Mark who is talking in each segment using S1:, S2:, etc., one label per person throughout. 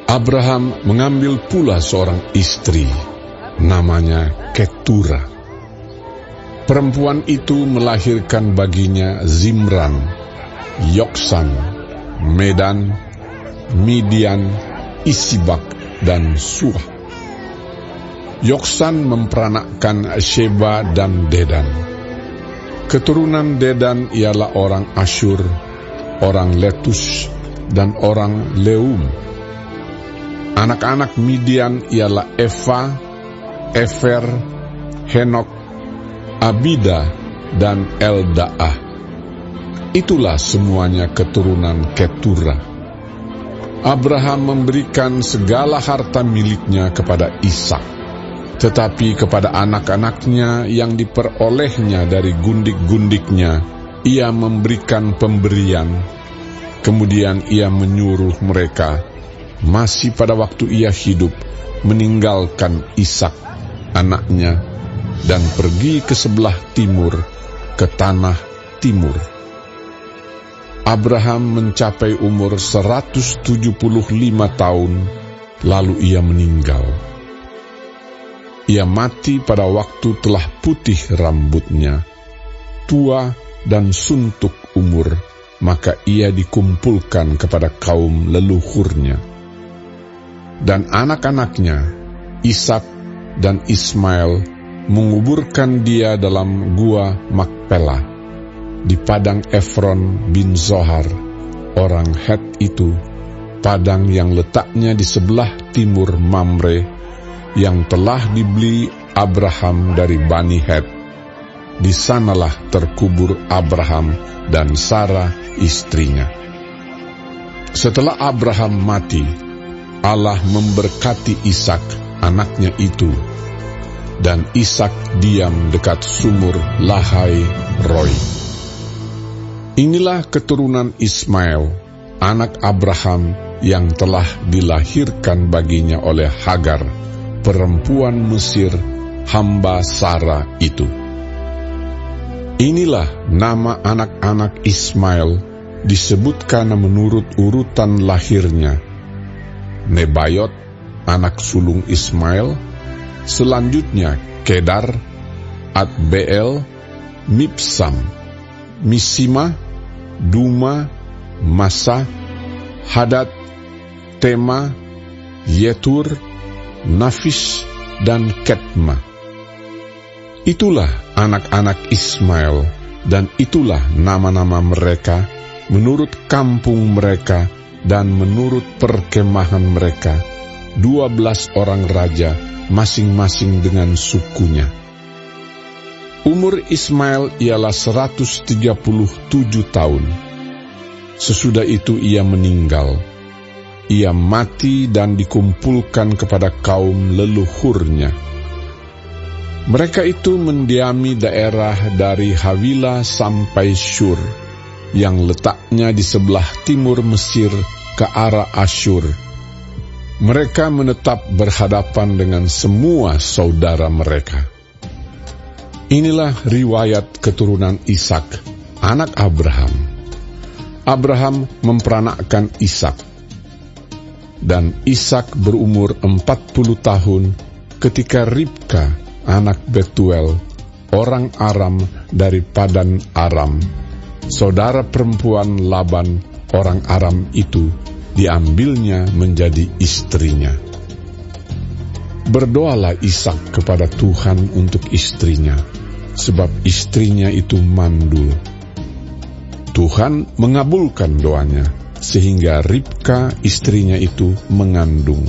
S1: Abraham mengambil pula seorang istri, namanya Ketura. Perempuan itu melahirkan baginya Zimran, Yoksan, Medan, Midian, Isibak, dan Suah. Yoksan memperanakkan Sheba dan Dedan. Keturunan Dedan ialah orang Asyur, orang Letus, dan orang Leum. Anak-anak Midian ialah Eva, Efer, Henok, Abida, dan Eldaah. Itulah semuanya keturunan Ketura. Abraham memberikan segala harta miliknya kepada Ishak, tetapi kepada anak-anaknya yang diperolehnya dari gundik-gundiknya, ia memberikan pemberian. Kemudian ia menyuruh mereka, masih pada waktu ia hidup, meninggalkan Ishak, anaknya, dan pergi ke sebelah timur, ke tanah timur. Abraham mencapai umur 175 tahun, lalu ia meninggal. Ia mati pada waktu telah putih rambutnya, tua dan suntuk umur, maka ia dikumpulkan kepada kaum leluhurnya. Dan anak-anaknya, Ishak dan Ismail, menguburkan dia dalam gua Makpelah, di padang Efron bin Zohar, orang Het itu, padang yang letaknya di sebelah timur Mamre, yang telah dibeli Abraham dari Bani Het. Di sanalah terkubur Abraham dan Sarah istrinya. Setelah Abraham mati, Allah memberkati Ishak, anaknya itu, dan Ishak diam dekat sumur Lahai Roi. Inilah keturunan Ismail, anak Abraham yang telah dilahirkan baginya oleh Hagar, perempuan Mesir, hamba Sarah itu. Inilah nama anak-anak Ismail, disebutkan menurut urutan lahirnya: Nebayot, anak sulung Ismail, selanjutnya Kedar, Adbeel, Mibsam, Misima, Duma, Masa, Hadad, Tema, Yetur, Nafis, dan Ketma. Itulah anak-anak Ismail, dan itulah nama-nama mereka menurut kampung mereka dan menurut perkemahan mereka, 12 orang raja, masing-masing dengan sukunya. Umur Ismail ialah 137 tahun. Sesudah itu ia meninggal. Ia mati dan dikumpulkan kepada kaum leluhurnya. Mereka itu mendiami daerah dari Havila sampai Syur, yang letaknya di sebelah timur Mesir ke arah Asyur. Mereka menetap berhadapan dengan semua saudara mereka. Inilah riwayat keturunan Ishak, anak Abraham. Abraham memperanakkan Ishak, dan Ishak berumur 40 tahun ketika Ribka, anak Betuel, orang Aram dari Padan Aram, saudara perempuan Laban, orang Aram itu, diambilnya menjadi istrinya. Berdoalah Ishak kepada Tuhan untuk istrinya, sebab istrinya itu mandul. Tuhan mengabulkan doanya, sehingga Ribka istrinya itu mengandung.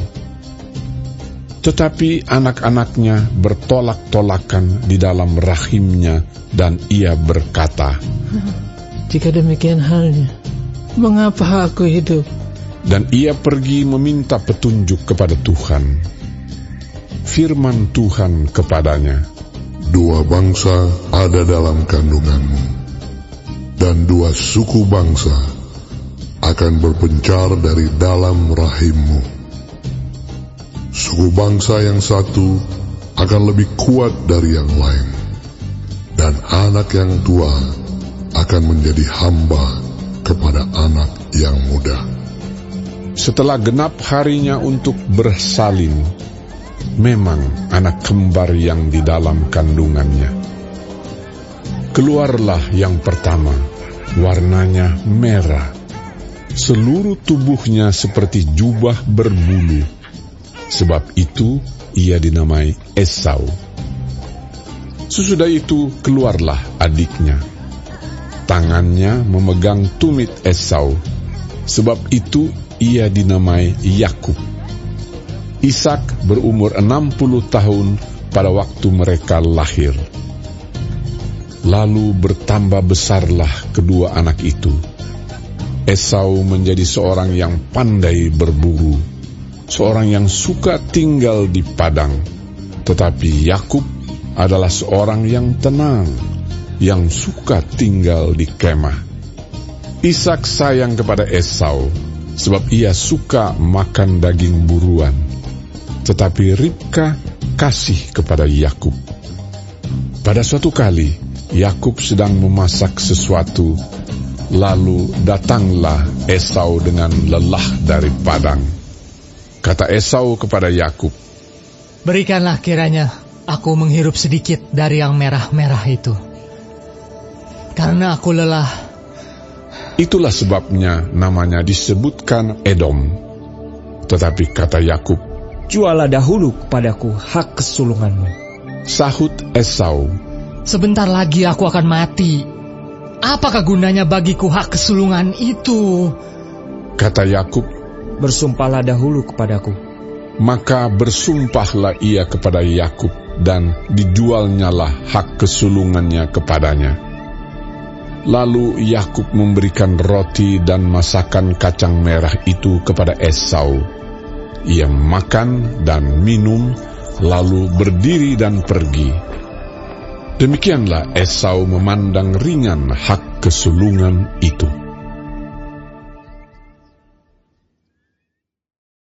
S1: Tetapi anak-anaknya bertolak-tolakan di dalam rahimnya, dan ia berkata,
S2: "Jika demikian halnya, mengapa aku hidup?"
S1: Dan ia pergi meminta petunjuk kepada Tuhan. Firman Tuhan kepadanya,
S3: "Dua bangsa ada dalam kandunganmu, dan dua suku bangsa akan berpencar dari dalam rahimmu. Suku bangsa yang satu akan lebih kuat dari yang lain, dan anak yang tua akan menjadi hamba kepada anak yang muda."
S1: Setelah genap harinya untuk bersalin, memang anak kembar yang di dalam kandungannya. Keluarlah yang pertama, warnanya merah. Seluruh tubuhnya seperti jubah berbulu. Sebab itu ia dinamai Esau. Sesudah itu keluarlah adiknya. Tangannya memegang tumit Esau. Sebab itu ia dinamai Yakub. Ishak berumur 60 tahun pada waktu mereka lahir. Lalu bertambah besarlah kedua anak itu. Esau menjadi seorang yang pandai berburu, seorang yang suka tinggal di padang. Tetapi Yakub adalah seorang yang tenang, yang suka tinggal di kemah. Ishak sayang kepada Esau, sebab ia suka makan daging buruan. Tetapi Ribka kasih kepada Yakub. Pada suatu kali, Yakub sedang memasak sesuatu, lalu datanglah Esau dengan lelah dari padang. Kata Esau kepada Yakub,
S2: "Berikanlah kiranya aku menghirup sedikit dari yang merah-merah itu, karena aku lelah."
S1: Itulah sebabnya namanya disebutkan Edom. Tetapi kata Yakub,
S4: "Jualah dahulu kepadaku hak kesulunganmu."
S1: Sahut Esau,
S2: "Sebentar lagi aku akan mati. Apakah gunanya bagiku hak kesulungan itu?"
S1: Kata Yakub,
S4: "Bersumpahlah dahulu kepadaku."
S1: Maka bersumpahlah ia kepada Yakub, dan dijualnyalah hak kesulungannya kepadanya. Lalu Yakub memberikan roti dan masakan kacang merah itu kepada Esau. Ia makan dan minum, lalu berdiri dan pergi. Demikianlah Esau memandang ringan hak kesulungan itu.